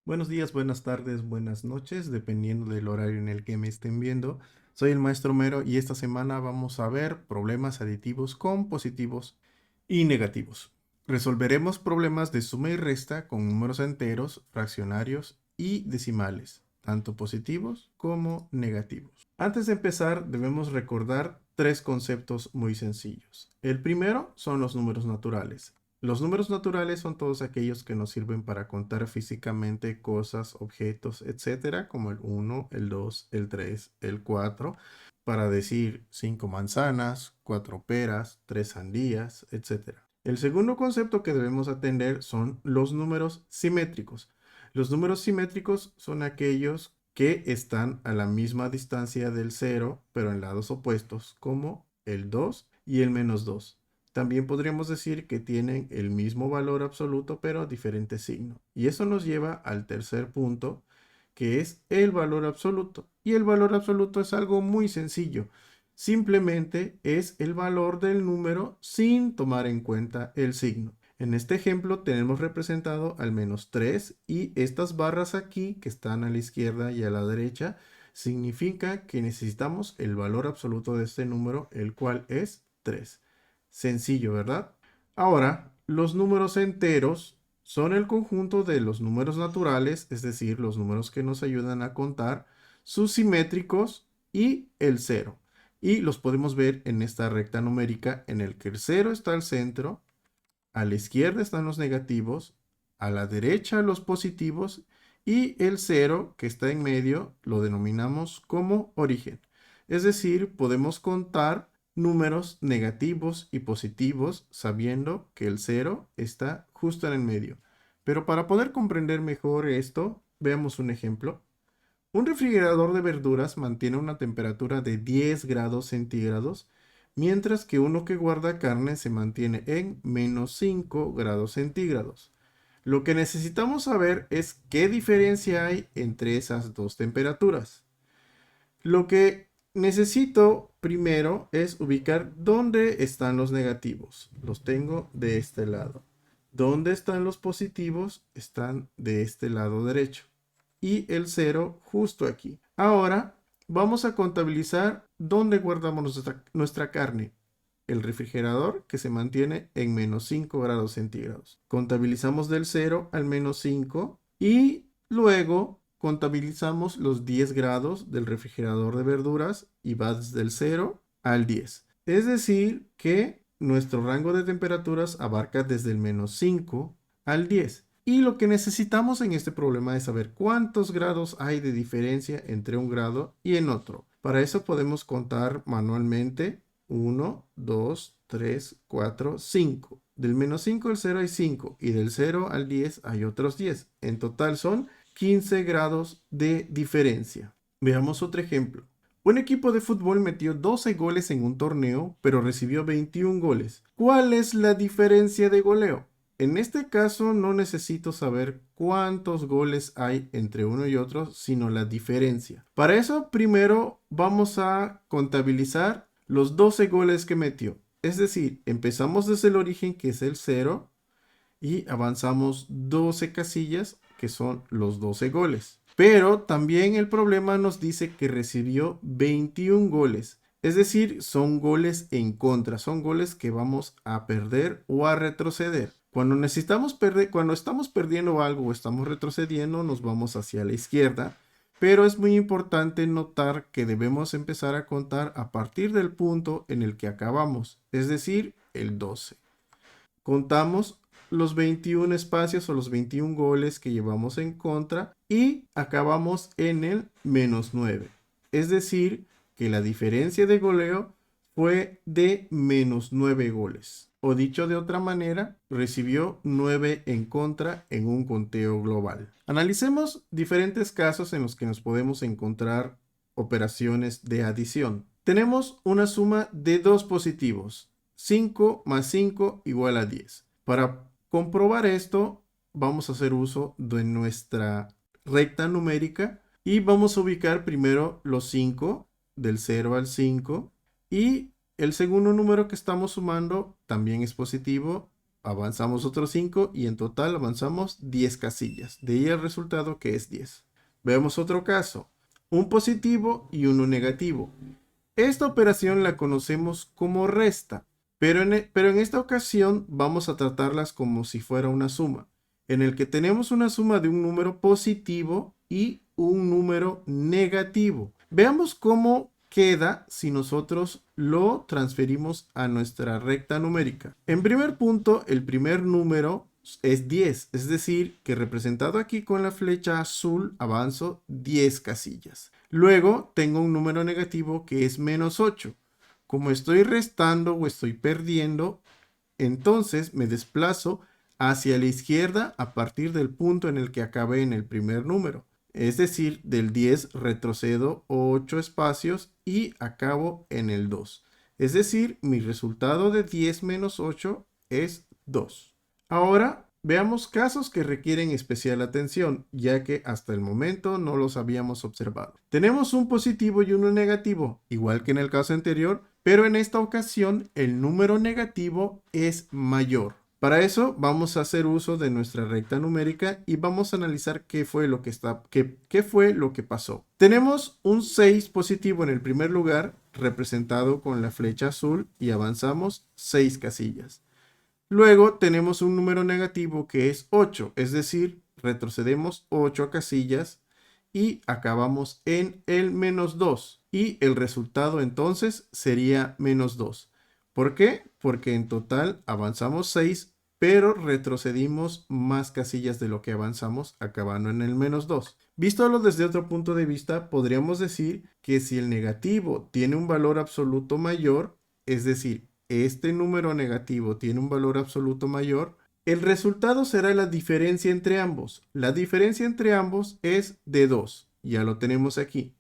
Buenos días, buenas tardes, buenas noches, dependiendo del horario en el que me estén viendo. Soy el maestro Mero y esta semana vamos a ver problemas aditivos con positivos y negativos. Resolveremos problemas de suma y resta con números enteros, fraccionarios y decimales, tanto positivos como negativos. Antes de empezar, debemos recordar tres conceptos muy sencillos. El primero son los números naturales. Los números naturales son todos aquellos que nos sirven para contar físicamente cosas, objetos, etcétera, como el 1, el 2, el 3, el 4, para decir 5 manzanas, 4 peras, 3 sandías, etcétera. El segundo concepto que debemos atender son los números simétricos. Los números simétricos son aquellos que están a la misma distancia del cero, pero en lados opuestos, como el 2 y el -2. También podríamos decir que tienen el mismo valor absoluto, pero diferente signo. Y eso nos lleva al tercer punto, que es el valor absoluto. Y el valor absoluto es algo muy sencillo. Simplemente es el valor del número sin tomar en cuenta el signo. En este ejemplo tenemos representado al -3 y estas barras aquí que están a la izquierda y a la derecha significa que necesitamos el valor absoluto de este número, el cual es 3. Sencillo, ¿verdad? Ahora, los números enteros son el conjunto de los números naturales, es decir, los números que nos ayudan a contar, sus simétricos y el cero. Y los podemos ver en esta recta numérica en el que el cero está al centro, a la izquierda están los negativos, a la derecha los positivos y el cero que está en medio lo denominamos como origen. Es decir, podemos contar números negativos y positivos sabiendo que el cero está justo en el medio. Pero para poder comprender mejor esto, veamos un ejemplo. Un refrigerador de verduras mantiene una temperatura de 10 grados centígrados, mientras que uno que guarda carne se mantiene en -5 grados centígrados. Lo que necesitamos saber es qué diferencia hay entre esas dos temperaturas. Lo que necesito primero es ubicar dónde están los negativos. Los tengo de este lado. ¿Dónde están los positivos? Están de este lado derecho. Y el cero justo aquí. Ahora vamos a contabilizar dónde guardamos nuestra carne. El refrigerador que se mantiene en -5 grados centígrados. Contabilizamos del 0 al -5 y luego contabilizamos los 10 grados del refrigerador de verduras y va desde el 0 al 10. Es decir, que nuestro rango de temperaturas abarca desde el -5 al 10. Y lo que necesitamos en este problema es saber cuántos grados hay de diferencia entre un grado y en otro. Para eso podemos contar manualmente 1, 2, 3, 4, 5. Del -5 al 0 hay 5 y del 0 al 10 hay otros 10. En total son 15 grados de diferencia. Veamos otro ejemplo. Un equipo de fútbol metió 12 goles en un torneo, pero recibió 21 goles. ¿Cuál es la diferencia de goleo? En este caso no necesito saber cuántos goles hay entre uno y otro, sino la diferencia. Para eso primero vamos a contabilizar los 12 goles que metió. Es decir, empezamos desde el origen que es el 0 y avanzamos 12 casillas que son los 12 goles. Pero también el problema nos dice que recibió 21 goles. Es decir, son goles en contra, son goles que vamos a perder o a retroceder. Cuando estamos perdiendo algo o estamos retrocediendo, nos vamos hacia la izquierda. Pero es muy importante notar que debemos empezar a contar a partir del punto en el que acabamos, es decir, el 12. Contamos los 21 espacios o los 21 goles que llevamos en contra y acabamos en el -9. Es decir, que la diferencia de goleo fue de -9 goles. O dicho de otra manera, recibió 9 en contra en un conteo global. Analicemos diferentes casos en los que nos podemos encontrar operaciones de adición. Tenemos una suma de dos positivos. 5 más 5 igual a 10. Para comprobar esto, vamos a hacer uso de nuestra recta numérica y vamos a ubicar primero los 5 del 0 al 5 y el segundo número que estamos sumando también es positivo avanzamos otros 5 y en total avanzamos 10 casillas. De ahí el resultado que es 10. Veamos otro caso. Un positivo y uno negativo. Esta operación la conocemos como resta, pero en esta ocasión vamos a tratarlas como si fuera una suma, en el que tenemos una suma de un número positivo y un número negativo. Veamos cómo queda si nosotros lo transferimos a nuestra recta numérica. En primer punto, el primer número es 10, es decir, que representado aquí con la flecha azul avanzo 10 casillas. Luego tengo un número negativo que es menos 8. Como estoy restando o estoy perdiendo, entonces me desplazo hacia la izquierda a partir del punto en el que acabé en el primer número. Es decir, del 10 retrocedo 8 espacios y acabo en el 2. Es decir, mi resultado de 10 menos 8 es 2. Ahora veamos casos que requieren especial atención, ya que hasta el momento no los habíamos observado. Tenemos un positivo y uno negativo, igual que en el caso anterior, pero en esta ocasión el número negativo es mayor. Para eso vamos a hacer uso de nuestra recta numérica y vamos a analizar qué fue lo que pasó. Tenemos un 6 positivo en el primer lugar, representado con la flecha azul, y avanzamos 6 casillas. Luego tenemos un número negativo que es 8, es decir, retrocedemos 8 casillas y acabamos en el menos 2. Y el resultado entonces sería menos 2. ¿Por qué? Porque en total avanzamos 6, pero retrocedimos más casillas de lo que avanzamos, acabando en el menos 2. Vistólo desde otro punto de vista, podríamos decir que si el negativo tiene un valor absoluto mayor, es decir, este número negativo tiene un valor absoluto mayor, el resultado será la diferencia entre ambos. La diferencia entre ambos es de 2, ya lo tenemos aquí.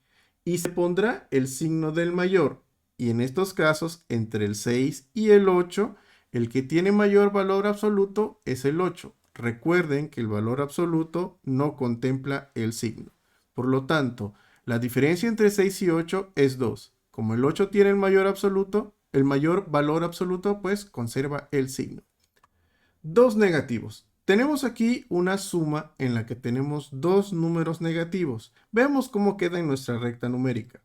Y se pondrá el signo del mayor. Y en estos casos, entre el 6 y el 8, el que tiene mayor valor absoluto es el 8. Recuerden que el valor absoluto no contempla el signo. Por lo tanto, la diferencia entre 6 y 8 es 2. Como el 8 tiene el mayor valor absoluto, pues conserva el signo. Dos negativos. Tenemos aquí una suma en la que tenemos dos números negativos. Veamos cómo queda en nuestra recta numérica.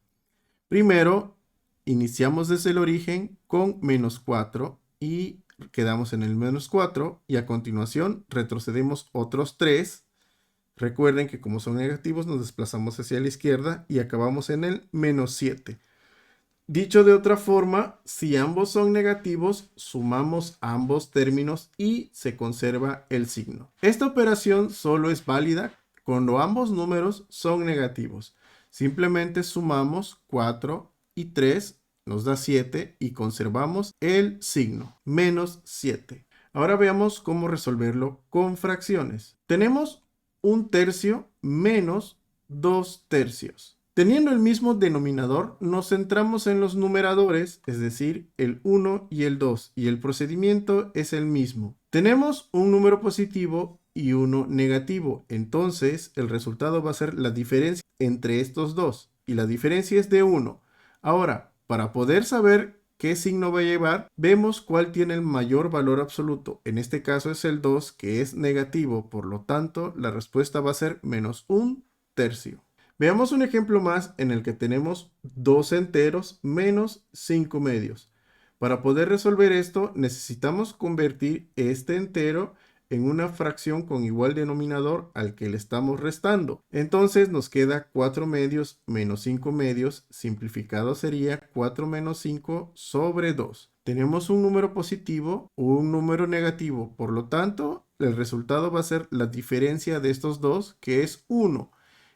Primero, iniciamos desde el origen con menos 4 y quedamos en el menos 4 y a continuación retrocedemos otros 3. Recuerden que como son negativos nos desplazamos hacia la izquierda y acabamos en el menos 7. Dicho de otra forma, si ambos son negativos, sumamos ambos términos y se conserva el signo. Esta operación solo es válida cuando ambos números son negativos. Simplemente sumamos 4 y 3, nos da 7 y conservamos el signo, menos 7. Ahora veamos cómo resolverlo con fracciones. Tenemos 1/3 menos 2/3. Teniendo el mismo denominador, nos centramos en los numeradores, es decir, el 1 y el 2, y el procedimiento es el mismo. Tenemos un número positivo y uno negativo, entonces el resultado va a ser la diferencia entre estos dos, y la diferencia es de 1. Ahora, para poder saber qué signo va a llevar, vemos cuál tiene el mayor valor absoluto. En este caso es el 2, que es negativo, por lo tanto, la respuesta va a ser menos 1/3. Veamos un ejemplo más en el que tenemos 2 enteros menos 5 medios. Para poder resolver esto necesitamos convertir este entero en una fracción con igual denominador al que le estamos restando. Entonces nos queda 4 medios menos 5 medios, simplificado sería 4 menos 5 sobre 2. Tenemos un número positivo o un número negativo, por lo tanto el resultado va a ser la diferencia de estos dos, que es 1.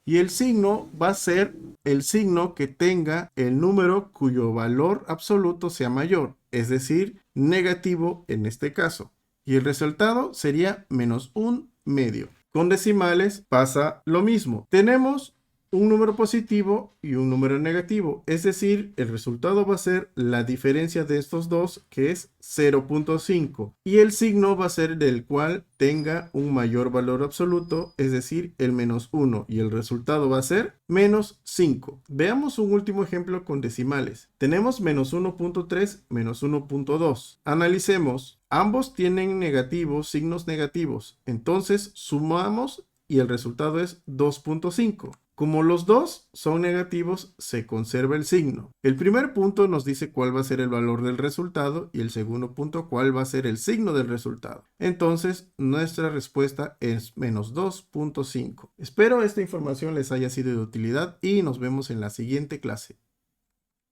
Y el signo va a ser el signo que tenga el número cuyo valor absoluto sea mayor, es decir, negativo en este caso. Y el resultado sería menos 1/2. Con decimales pasa lo mismo. Tenemos un número positivo y un número negativo, es decir, el resultado va a ser la diferencia de estos dos, que es 0.5, y el signo va a ser del cual tenga un mayor valor absoluto, es decir, el menos 1, y el resultado va a ser menos 5. Veamos un último ejemplo con decimales. Tenemos menos 1.3 menos 1.2. Analicemos. Ambos tienen negativos, signos negativos. Entonces sumamos y el resultado es 2.5. Como los dos son negativos, se conserva el signo. El primer punto nos dice cuál va a ser el valor del resultado y el segundo punto cuál va a ser el signo del resultado. Entonces, nuestra respuesta es menos 2.5. Espero esta información les haya sido de utilidad y nos vemos en la siguiente clase.